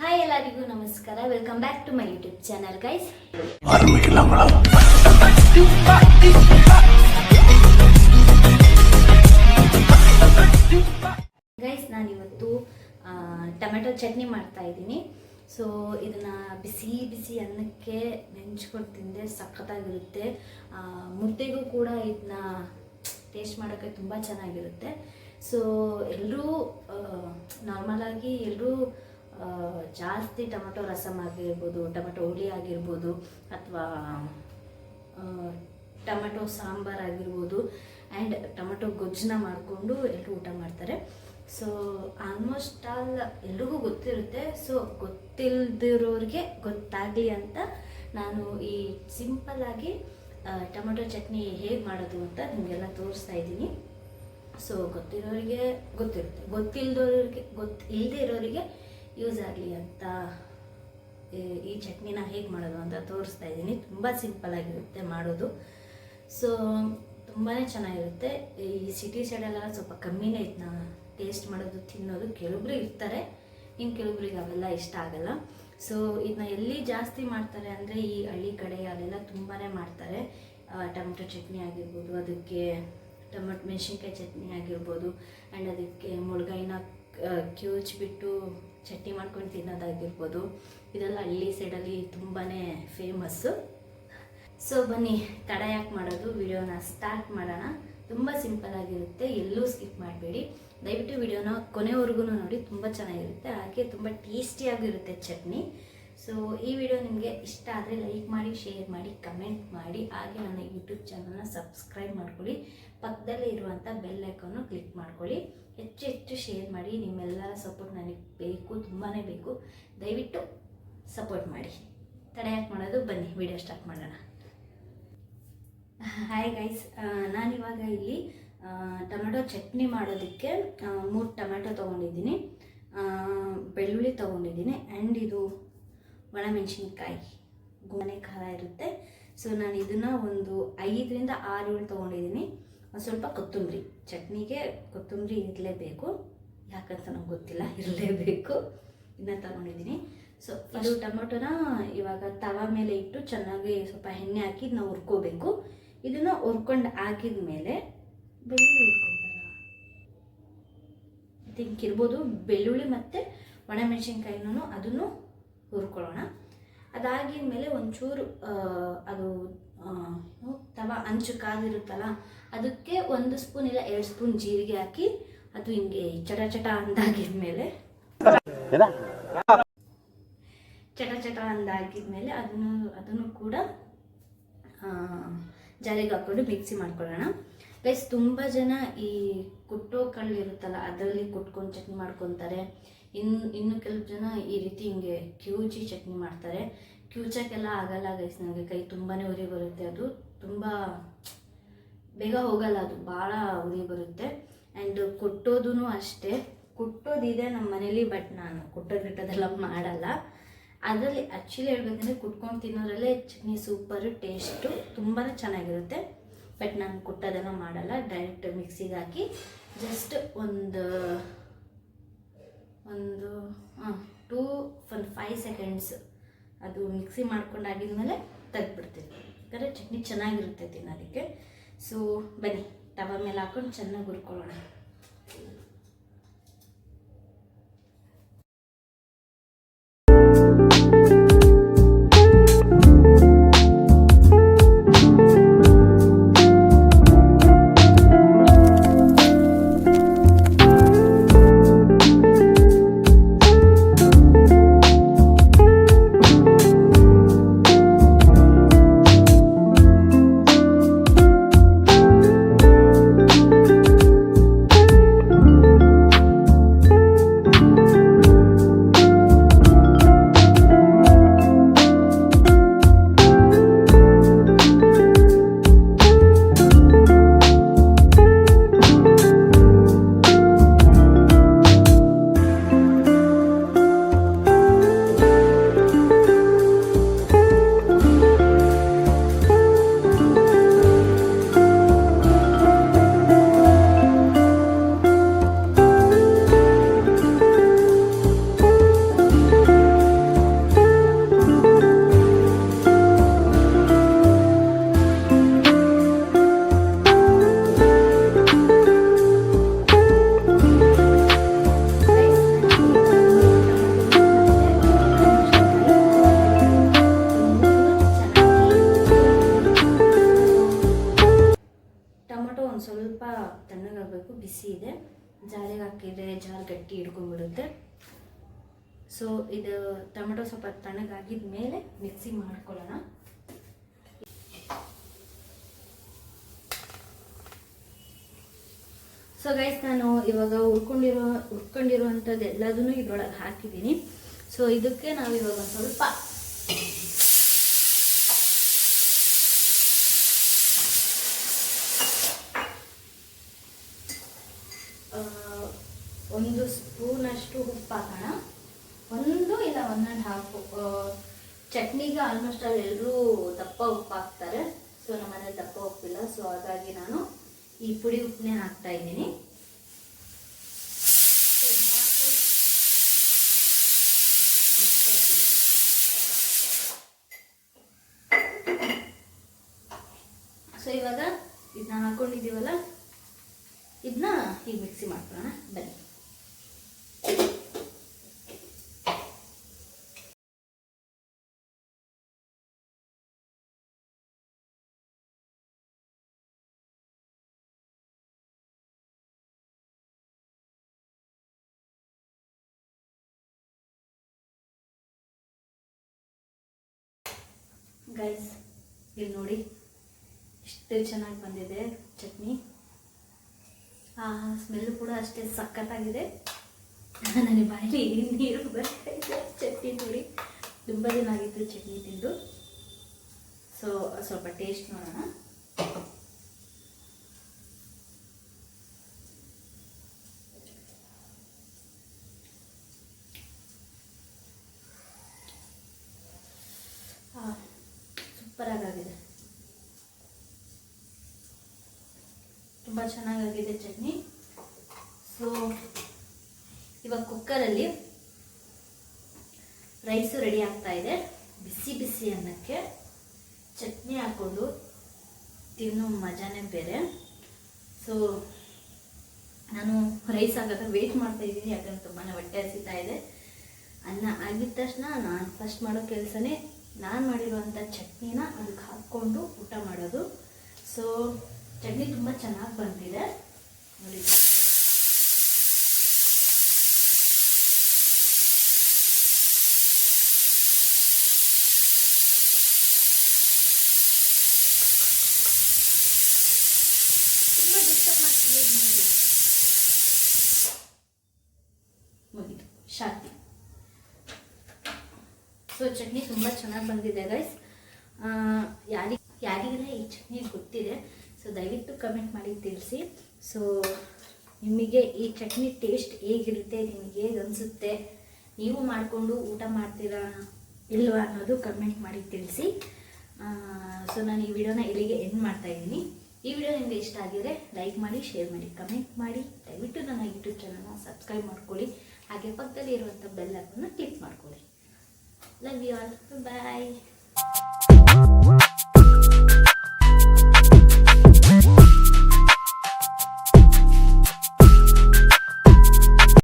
Hi ಎಲ್ಲರಿಗೂ ನಮಸ್ಕಾರ. Welcome back to my YouTube channel guys. Guys ನಾನಿವತ್ತು ಟೊಮೆಟೊ ಚಟ್ನಿ ಮಾಡ್ತಾ ಇದ್ದೀನಿ. ಸೊ ಇದನ್ನು ಬಿಸಿ ಬಿಸಿ ಅನ್ನಕ್ಕೆ ನೆಂಚ್ಕೊಂಡು ತಿಂದರೆ ಸಖತ್ತಾಗಿರುತ್ತೆ. ಮುದ್ದೆಗೂ ಕೂಡ ಇದನ್ನ ಟೇಸ್ಟ್ ಮಾಡೋಕ್ಕೆ ತುಂಬ ಚೆನ್ನಾಗಿರುತ್ತೆ. ಸೊ ಎಲ್ಲರೂ ನಾರ್ಮಲಾಗಿ ಎಲ್ಲರೂ ಜಾಸ್ತಿ ಟೊಮೆಟೊ ರಸಮ್ ಆಗಿರ್ಬೋದು, ಟೊಮೆಟೊ ಹುಳಿ ಆಗಿರ್ಬೋದು, ಅಥವಾ ಟೊಮೆಟೊ ಸಾಂಬಾರು ಆಗಿರ್ಬೋದು, ಆ್ಯಂಡ್ ಟೊಮೆಟೊ ಗೊಜ್ಜನ್ನ ಮಾಡಿಕೊಂಡು ಎಲ್ಲರೂ ಊಟ ಮಾಡ್ತಾರೆ. ಸೊ ಆಲ್ಮೋಸ್ಟ್ ಆಲ್ ಎಲ್ರಿಗೂ ಗೊತ್ತಿರುತ್ತೆ. ಸೊ ಗೊತ್ತಿಲ್ಲದಿರೋರಿಗೆ ಗೊತ್ತಾಗಲಿ ಅಂತ ನಾನು ಈ ಸಿಂಪಲ್ಲಾಗಿ ಟೊಮೆಟೊ ಚಟ್ನಿ ಹೇಗೆ ಮಾಡೋದು ಅಂತ ನಿಮಗೆಲ್ಲ ತೋರಿಸ್ತಾ ಇದ್ದೀನಿ. ಸೊ ಗೊತ್ತಿರೋರಿಗೆ ಗೊತ್ತಿರುತ್ತೆ, ಗೊತ್ತಿಲ್ಲದೇ ಇರೋರಿಗೆ ಯೂಸ್ ಆಗಲಿ ಅಂತ ಈ ಚಟ್ನಿನ ಹೇಗೆ ಮಾಡೋದು ಅಂತ ತೋರಿಸ್ತಾ ಇದ್ದೀನಿ. ತುಂಬ ಸಿಂಪಲ್ಲಾಗಿರುತ್ತೆ ಮಾಡೋದು. ಸೊ ತುಂಬಾ ಚೆನ್ನಾಗಿರುತ್ತೆ. ಈ ಸಿಟಿ ಸೈಡೆಲ್ಲ ಸ್ವಲ್ಪ ಕಮ್ಮಿನೇ ಇದನ್ನ ಟೇಸ್ಟ್ ಮಾಡೋದು, ತಿನ್ನೋದು. ಕೆಲವೊಬ್ರು ಇರ್ತಾರೆ, ಇನ್ನು ಕೆಲವೊಬ್ರಿಗೆ ಅವೆಲ್ಲ ಇಷ್ಟ ಆಗಲ್ಲ. ಸೊ ಇದನ್ನ ಎಲ್ಲಿ ಜಾಸ್ತಿ ಮಾಡ್ತಾರೆ ಅಂದರೆ ಈ ಹಳ್ಳಿ ಕಡೆ ಅಲ್ಲೆಲ್ಲ ತುಂಬಾ ಮಾಡ್ತಾರೆ. ಟೊಮೆಟೊ ಚಟ್ನಿ ಆಗಿರ್ಬೋದು, ಅದಕ್ಕೆ ಟೊಮೆಟೊ ಮೆಣಸಿನ್ಕಾಯಿ ಚಟ್ನಿ ಆಗಿರ್ಬೋದು, ಆ್ಯಂಡ್ ಅದಕ್ಕೆ ಮುಳ್ಗಾಯಿನ ಕಿವುಚ್ಬಿಟ್ಟು ಚಟ್ನಿ ಮಾಡ್ಕೊಂಡು ತಿನ್ನೋದಾಗಿರ್ಬೋದು. ಇದೆಲ್ಲ ಹಳ್ಳಿ ಸೈಡಲ್ಲಿ ತುಂಬಾ ಫೇಮಸ್ಸು. ಸೊ ಬನ್ನಿ ತಡ ಯಾಕೆ ಮಾಡೋದು, ವಿಡಿಯೋನ ಸ್ಟಾರ್ಟ್ ಮಾಡೋಣ. ತುಂಬ ಸಿಂಪಲ್ಲಾಗಿರುತ್ತೆ, ಎಲ್ಲೂ ಸ್ಕಿಪ್ ಮಾಡಬೇಡಿ. ದಯವಿಟ್ಟು ವಿಡಿಯೋನ ಕೊನೆವರೆಗೂ ನೋಡಿ, ತುಂಬ ಚೆನ್ನಾಗಿರುತ್ತೆ. ಹಾಗೆ ತುಂಬ ಟೇಸ್ಟಿಯಾಗಿರುತ್ತೆ ಚಟ್ನಿ. ಸೊ ಈ ವಿಡಿಯೋ ನಿಮಗೆ ಇಷ್ಟ ಆದರೆ ಲೈಕ್ ಮಾಡಿ, ಶೇರ್ ಮಾಡಿ, ಕಮೆಂಟ್ ಮಾಡಿ. ಹಾಗೆ ನನ್ನ ಯೂಟ್ಯೂಬ್ ಚಾನಲ್ನ ಸಬ್ಸ್ಕ್ರೈಬ್ ಮಾಡ್ಕೊಳ್ಳಿ. ಪಕ್ಕದಲ್ಲೇ ಇರುವಂಥ ಬೆಲ್ ಐಕಾನ್ನು ಕ್ಲಿಕ್ ಮಾಡ್ಕೊಳ್ಳಿ. ಹೆಚ್ಚು ಹೆಚ್ಚು ಶೇರ್ ಮಾಡಿ. ನಿಮ್ಮೆಲ್ಲರ ಸಪೋರ್ಟ್ ನನಗೆ ಬೇಕು, ತುಂಬಾ ಬೇಕು. ದಯವಿಟ್ಟು ಸಪೋರ್ಟ್ ಮಾಡಿ. ತಡ ಯಾಕೆ ಮಾಡೋದು, ಬನ್ನಿ ವಿಡಿಯೋ ಸ್ಟಾರ್ಟ್ ಮಾಡೋಣ. ಹಾಯ್ ಗೈಸ್, ನಾನಿವಾಗ ಇಲ್ಲಿ ಟೊಮೆಟೊ ಚಟ್ನಿ ಮಾಡೋದಕ್ಕೆ 3 ಟೊಮೆಟೊ ತೊಗೊಂಡಿದ್ದೀನಿ, ಬೆಳ್ಳುಳ್ಳಿ ತೊಗೊಂಡಿದ್ದೀನಿ, ಆ್ಯಂಡ್ ಇದು ಒಣಮೆಣಸಿನ್ಕಾಯಿ ಮನೆ ಖಾರ ಇರುತ್ತೆ. ಸೊ ನಾನು ಇದನ್ನು ಒಂದು 5ರಿಂದ 6 ತೊಗೊಂಡಿದ್ದೀನಿ. ಒಂದು ಸ್ವಲ್ಪ ಕೊತ್ತಂಬರಿ, ಚಟ್ನಿಗೆ ಕೊತ್ತಂಬರಿ ಇರಲೇಬೇಕು, ಯಾಕಂತ ನಂಗೆ ಗೊತ್ತಿಲ್ಲ, ಇರಲೇಬೇಕು. ಇದನ್ನ ತೊಗೊಂಡಿದ್ದೀನಿ. ಸೊ ಇದು ಟೊಮೆಟೊನ ಇವಾಗ ತವಾ ಮೇಲೆ ಇಟ್ಟು ಚೆನ್ನಾಗಿ ಸ್ವಲ್ಪ ಎಣ್ಣೆ ಹಾಕಿ ನಾವು ಹುರ್ಕೋಬೇಕು. ಇದನ್ನು ಹುರ್ಕೊಂಡು ಹಾಕಿದ ಮೇಲೆ ಬೆಳ್ಳುಳ್ಳಿ ಹುರ್ಕೊತಾರ ತಿಂಕಿರ್ಬೋದು. ಬೆಳ್ಳುಳ್ಳಿ ಮತ್ತು ಒಣಮೆಣಸಿನ್ಕಾಯಿನೂ ಅದನ್ನು ಹುರ್ಕೊಳ್ಳೋಣ. ಅದಾಗಿದ ಮೇಲೆ ಒಂಚೂರು ಅದು ತವಾ ಅಂಚು ಕಾದಿರುತ್ತಲ್ಲ, ಅದಕ್ಕೆ 1 ಸ್ಪೂನ್ ಇಲ್ಲ 2 ಸ್ಪೂನ್ ಜೀರಿಗೆ ಹಾಕಿ ಅದು ಹಿಂಗೆ ಚಟ ಚಟ ಅಂದಾಗಿದ್ಮೇಲೆ ಅದನ್ನು ಕೂಡ ಜಾರಿಗೆ ಹಾಕ್ಕೊಂಡು ಮಿಕ್ಸಿ ಮಾಡ್ಕೊಳ್ಳೋಣ. ಗೈಸ್ ತುಂಬ ಜನ ಈ ಕುಟ್ಟೋ ಕಳ್ಳು ಇರುತ್ತಲ್ಲ ಅದರಲ್ಲಿ ಕುಟ್ಕೊಂಡು ಚಟ್ನಿ ಮಾಡ್ಕೊತಾರೆ. ಇನ್ನು ಕೆಲವು ಜನ ಈ ರೀತಿ ಹಿಂಗೆ ಕಿವುಚಿ ಚಟ್ನಿ ಮಾಡ್ತಾರೆ. ಕಿವುಚಕ್ಕೆಲ್ಲ ಆಗಲ್ಲ ಗೈಸ್, ನನಗೆ ಕೈ ತುಂಬಾ ಉರಿ ಬರುತ್ತೆ. ಅದು ತುಂಬ ಬೇಗ ಹೋಗಲ್ಲ, ಅದು ಭಾಳ ಉರಿ ಬರುತ್ತೆ. ಆ್ಯಂಡ್ ಕುಟ್ಟೋದೂ ಅಷ್ಟೇ, ಕುಟ್ಟೋದಿದೆ ನಮ್ಮ ಮನೇಲಿ, ಬಟ್ ನಾನು ಕುಟ್ಟೋದೆಲ್ಲ ಮಾಡಲ್ಲ. ಅದರಲ್ಲಿ ಆ್ಯಕ್ಚುಲಿ ಹೇಳ್ಬೇಕಂದ್ರೆ ಕುಟ್ಕೊಂಡು ತಿನ್ನೋದ್ರಲ್ಲೇ ಚಟ್ನಿ ಸೂಪರು, ಟೇಸ್ಟು ತುಂಬಾ ಚೆನ್ನಾಗಿರುತ್ತೆ. ಬಟ್ ನಾನು ಕುಟ್ಟೋದೆಲ್ಲ ಮಾಡಲ್ಲ, ಡೈರೆಕ್ಟ್ ಮಿಕ್ಸಿಗೆ ಹಾಕಿ ಜಸ್ಟ್ ಒಂದು 5 ಸೆಕೆಂಡ್ಸ್ ಅದು ಮಿಕ್ಸಿ ಮಾಡ್ಕೊಂಡಾಗಿದ್ಮೇಲೆ ತೆಗೆದ್ಬಿಡ್ತೀನಿ. ಯಾಕಂದರೆ ಚಟ್ನಿ ಚೆನ್ನಾಗಿರುತ್ತೆ ತಿನ್ನೋದಕ್ಕೆ. ಸೊ ಬನ್ನಿ ತವ ಮೇಲೆ ಹಾಕೊಂಡು ಚೆನ್ನಾಗಿ ಹುರ್ಕೊಳ್ಳೋಣ. ಹಾಕಿದರೆ ಜಾರ್ ಗಟ್ಟಿ ಹಿಡ್ಕೊಂಡ್ಬಿಡುತ್ತೆ. ಸೊ ಇದು ಟೊಮೆಟೊ ಸ್ವಲ್ಪ ತಣ್ಣಗಾಗಿದ ಮೇಲೆ ಮಿಕ್ಸಿ ಮಾಡ್ಕೊಳ್ಳೋಣ. ಸೊ ಗೈಸ್, ನಾನು ಇವಾಗ ಹುರ್ಕೊಂಡಿರುವಂಥದ್ದು ಎಲ್ಲದನ್ನು ಇದ್ರೊಳಗೆ ಹಾಕಿದ್ದೀನಿ. ಸೊ ಇದಕ್ಕೆ ನಾವು ಇವಾಗ ಒಂದು ಸ್ವಲ್ಪ ಒಂದು ಸ್ಪೂನಷ್ಟು ಉಪ್ಪು ಹಾಕೋಣ. 1 ಇಲ್ಲ 1.5. ಚಟ್ನಿಗೆ ಆಲ್ಮೋಸ್ಟ್ ಎಲ್ಲರೂ ದಪ್ಪ ಉಪ್ಪು ಹಾಕ್ತಾರೆ. ಸೊ ನಮ್ಮನೇಲಿ ದಪ್ಪ ಉಪ್ಪಿಲ್ಲ, ಸೊ ಹಾಗಾಗಿ ನಾನು ಈ ಪುಡಿ ಉಪ್ಪನ್ನೇ ಹಾಕ್ತಾ ಇದ್ದೀನಿ. ಸೊ ಇವಾಗ ಇದನ್ನ ಹಾಕೊಂಡಿದ್ದೀವಲ್ಲ, ಇದನ್ನ ಈಗ ಮಿಕ್ಸಿ ಮಾಡ್ಕೊಳ್ಳೋಣ ಬನ್ನಿ. ಗೈಸ್, ಇಲ್ಲಿ ನೋಡಿ ಎಷ್ಟು ಚೆನ್ನಾಗಿ ಬಂದಿದೆ ಚಟ್ನಿ. ಸ್ಮೆಲ್ ಕೂಡ ಅಷ್ಟೇ ಸಖತ್ತಾಗಿದೆ. ನನಗೆ ಬಾಯಲ್ಲಿ ನೀರು ಬರ್ತಾ ಇದೆ. ಚಟ್ನಿ ನೋಡಿ, ತುಂಬ ದಿನ ಆಗಿತ್ತು ಚಟ್ನಿ ತಿಂದು. ಸೊ ಸ್ವಲ್ಪ ಟೇಸ್ಟ್ ನೋಡೋಣ. ಸೂಪರಾಗಿದೆ, ತುಂಬ ಚೆನ್ನಾಗಾಗಿದೆ ಚಟ್ನಿ. ಸೊ ಇವಾಗ ಕುಕ್ಕರಲ್ಲಿ ರೈಸು ರೆಡಿ ಆಗ್ತಾ ಇದೆ. ಬಿಸಿ ಬಿಸಿ ಅನ್ನಕ್ಕೆ ಚಟ್ನಿ ಹಾಕ್ಕೊಂಡು ತಿನ್ನೋ ಮಜಾನೇ ಬೇರೆ. ಸೊ ನಾನು ರೈಸ್ ಆಗೋದ ವೆಯ್ಟ್ ಮಾಡ್ತಾ ಇದ್ದೀನಿ, ಯಾಕಂದ್ರೆ ತುಂಬಾ ಹೊಟ್ಟೆ ಹಸಿತಾ ಇದೆ. ಅನ್ನ ಆಗಿದ ತಕ್ಷಣ ನಾನು ಫಸ್ಟ್ ಮಾಡೋ ಕೆಲಸನೇ ನಾನು ಮಾಡಿರುವಂಥ ಚಟ್ನಿನ ಅದಕ್ಕೆ ಹಾಕ್ಕೊಂಡು ಊಟ ಮಾಡೋದು. ಸೊ ಚಟ್ನಿ ತುಂಬ ಚೆನ್ನಾಗಿ ಬಂದಿದೆ ನೋಡಿ. ತುಂಬ ಡಿಸ್ಟರ್ಬ್ ಮಾಡ್ತಿದೆ ನಿಮಗೆ. ಮುಗಿದು ಶಾಂತಿ. ಸೊ ಚಟ್ನಿ ತುಂಬ ಚೆನ್ನಾಗಿ ಬಂದಿದೆ ಗೈಸ್. ಯಾರಿಗೆಲ್ಲ ಈ ಚಟ್ನಿ ಗೊತ್ತಿದೆ, ಸೊ ದಯವಿಟ್ಟು ಕಮೆಂಟ್ ಮಾಡಿ ತಿಳಿಸಿ. ಸೊ ನಿಮಗೆ ಈ ಚಟ್ನಿ ಟೇಸ್ಟ್ ಹೇಗಿರುತ್ತೆ, ನಿಮಗೆ ಹೇಗೆ ಅನಿಸುತ್ತೆ, ನೀವು ಮಾಡಿಕೊಂಡು ಊಟ ಮಾಡ್ತೀರಾ ಇಲ್ವಾ ಅನ್ನೋದು ಕಮೆಂಟ್ ಮಾಡಿ ತಿಳಿಸಿ. ಸೊ ನಾನು ಈ ವಿಡಿಯೋನ ಇಲ್ಲಿಗೆ ಎಂಡ್ ಮಾಡ್ತಾಯಿದ್ದೀನಿ. ಈ ವಿಡಿಯೋ ನಿಮಗೆ ಇಷ್ಟ ಆಗಿದರೆ ಲೈಕ್ ಮಾಡಿ, ಶೇರ್ ಮಾಡಿ, ಕಮೆಂಟ್ ಮಾಡಿ. ದಯವಿಟ್ಟು ನನ್ನ ಯೂಟ್ಯೂಬ್ ಚಾನಲ್ನ ಸಬ್ಸ್ಕ್ರೈಬ್ ಮಾಡ್ಕೊಳ್ಳಿ. ಹಾಗೆ ಪಕ್ಕದಲ್ಲಿ ಇರುವಂಥ ಬೆಲ್ ಐಕಾನ್ನ ಕ್ಲಿಕ್ ಮಾಡ್ಕೊಳ್ಳಿ. Love you all. Bye-bye.